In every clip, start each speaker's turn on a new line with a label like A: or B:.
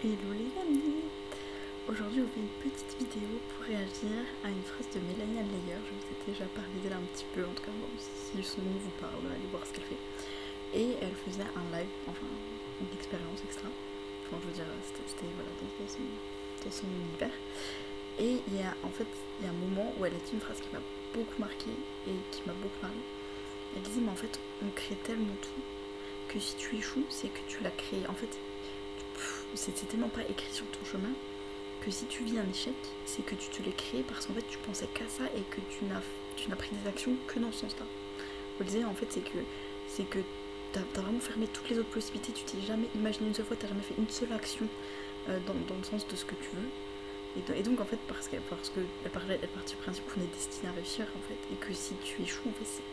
A: Hello les amis. Aujourd'hui on fait une petite vidéo pour réagir à une phrase de Mélanie Adlayer. Je vous ai déjà parlé d'elle un petit peu, en tout cas bon, si son nom vous parle, allez voir ce qu'elle fait. Et elle faisait un live, enfin une expérience extra. Enfin je veux dire, c'était voilà, dans son univers. Et il y a un moment où elle a dit une phrase qui m'a beaucoup marquée et qui m'a beaucoup parlé. Elle disait mais en fait on crée tellement tout que si tu échoues c'est que tu l'as créé. En fait c'est tellement pas écrit sur ton chemin que si tu vis un échec, c'est que tu te l'es créé parce qu'en fait tu pensais qu'à ça et que tu n'as pris des actions que dans ce sens-là. Vous le disiez, en fait, c'est que t'as vraiment fermé toutes les autres possibilités, tu t'es jamais imaginé une seule fois, t'as jamais fait une seule action dans le sens de ce que tu veux. Et donc en fait, parce que elle partit du principe qu'on est destiné à réussir en fait, et que si tu échoues, en fait,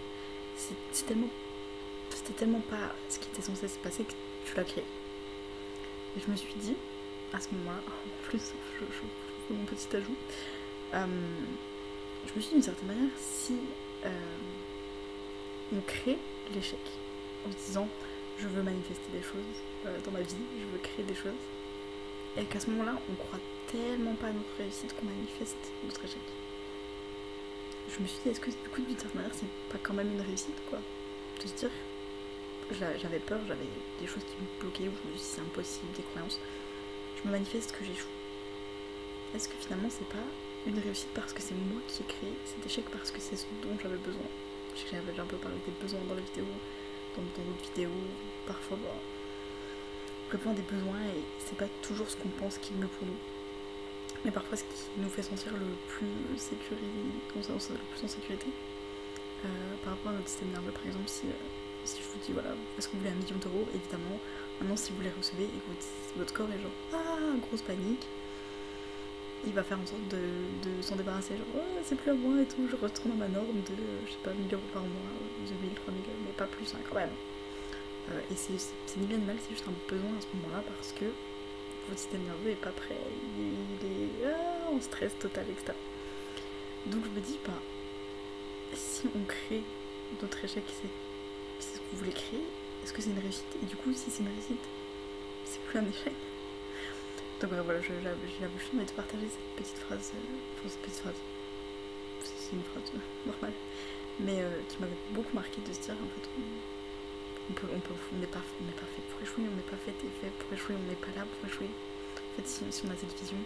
A: c'était tellement pas ce qui était censé se passer que tu l'as créé. Et je me suis dit, à ce moment-là, en plus, je fais mon petit ajout, je me suis dit d'une certaine manière, si on crée l'échec en se disant je veux manifester des choses dans ma vie, je veux créer des choses, et qu'à ce moment-là, on croit tellement pas à notre réussite qu'on manifeste notre échec. Je me suis dit, est-ce que du coup, d'une certaine manière, c'est pas quand même une réussite, quoi, de se dire, j'avais peur, j'avais des choses qui me bloquaient, où je me suis dit c'est impossible, des croyances, je me manifeste que j'échoue. Est-ce que finalement c'est pas une réussite parce que c'est moi qui ai créé cet échec, parce que c'est ce dont j'avais besoin? Je sais que j'avais déjà un peu parlé des besoins dans les vidéos, dans d'autres vidéos, parfois on répond à des besoins et c'est pas toujours ce qu'on pense qui est mieux pour nous. Mais parfois ce qui nous fait sentir le plus en sécurité. Par rapport à notre système nerveux, par exemple, si je vous dis voilà, est-ce que vous voulez 1 million d'euros, évidemment, maintenant si vous les recevez et que votre corps est genre grosse panique, il va faire en sorte de s'en débarrasser, genre c'est plus à moi et tout, je retourne à ma norme de je sais pas 1 000 euros par mois, 2 000, 3 000, mais pas plus quand même. Et c'est ni bien ni mal, c'est juste un besoin à ce moment-là parce que votre système nerveux est pas prêt, il est en stress total, etc. Donc je me dis, si on crée notre échec, c'est ce que vous voulez créer, est-ce que c'est une réussite? Et du coup, si c'est une réussite, c'est plus un échec. Donc voilà, j'ai la envie de partager cette petite phrase, c'est une phrase normale, mais qui m'avait beaucoup marqué, de se dire en fait on n'est pas fait pour échouer, on n'est pas fait pour échouer, on n'est pas là pour échouer. En fait, si on a cette vision,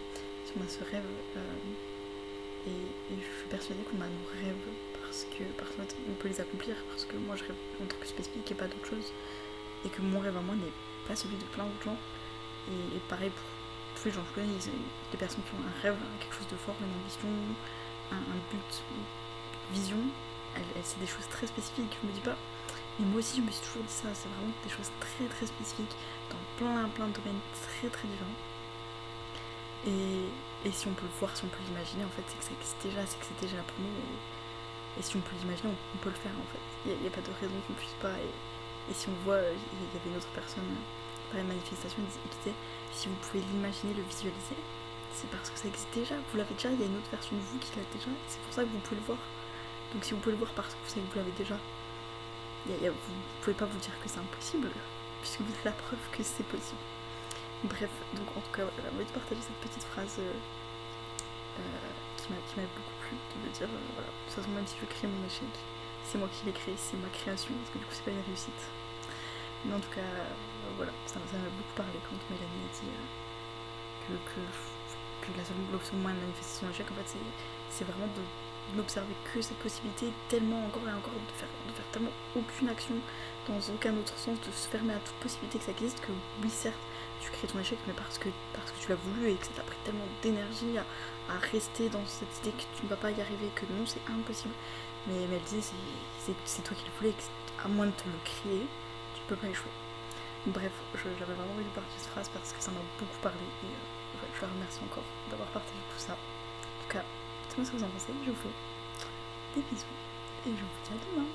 A: si on a ce rêve, et je suis persuadée qu'on a nos rêves parce qu'en fait on peut les accomplir, parce que moi je rêve d'un truc spécifique et pas d'autre chose, et que mon rêve à moi n'est pas celui de plein d'autres gens. Et pareil pour tous les gens que je connais, des personnes qui ont un rêve, quelque chose de fort, une ambition, un but, une vision, c'est des choses très spécifiques. Je me dis pas, mais moi aussi je me suis toujours dit ça, c'est vraiment des choses très très spécifiques dans plein de domaines très très différents. Et si on peut le voir, si on peut l'imaginer, en fait, c'est que ça existe déjà, c'est que c'est déjà pour nous. Et si on peut l'imaginer, on peut le faire en fait. Il n'y a pas de raison qu'on ne puisse pas. Et si on voit, il y avait une autre personne par la manifestation qui disait si vous pouvez l'imaginer, le visualiser, c'est parce que ça existe déjà, vous l'avez déjà, il y a une autre version de vous qui l'a déjà, c'est pour ça que vous pouvez le voir. Donc si vous pouvez le voir parce que vous savez que vous l'avez déjà, vous ne pouvez pas vous dire que c'est impossible, puisque vous avez la preuve que c'est possible. Bref, donc en tout cas, voilà, j'ai envie de partager cette petite phrase qui m'a beaucoup plu, de me dire, voilà, de toute façon, même si je crée mon échec, c'est moi qui l'ai créé, c'est ma création, parce que du coup, c'est pas une réussite. Mais en tout cas, voilà, ça m'a beaucoup parlé quand Mélanie a dit que le seul moyen de manifester son échec, en fait, c'est vraiment de n'observer que cette possibilité, tellement encore et encore, de faire tellement aucune action dans aucun autre sens, de se fermer à toute possibilité que ça existe, que oui, certes, tu crées ton échec, mais parce que tu l'as voulu et que ça t'a pris tellement d'énergie à rester dans cette idée que tu ne vas pas y arriver, que non, c'est impossible. Mais elle disait, c'est toi qui le voulais, à moins de te le créer, tu peux pas échouer. Bref, j'avais vraiment envie de partager cette phrase parce que ça m'a beaucoup parlé et je la remercie encore d'avoir partagé tout ça. En tout cas, dites-moi ce que vous en pensez, je vous fais des bisous et je vous dis à demain.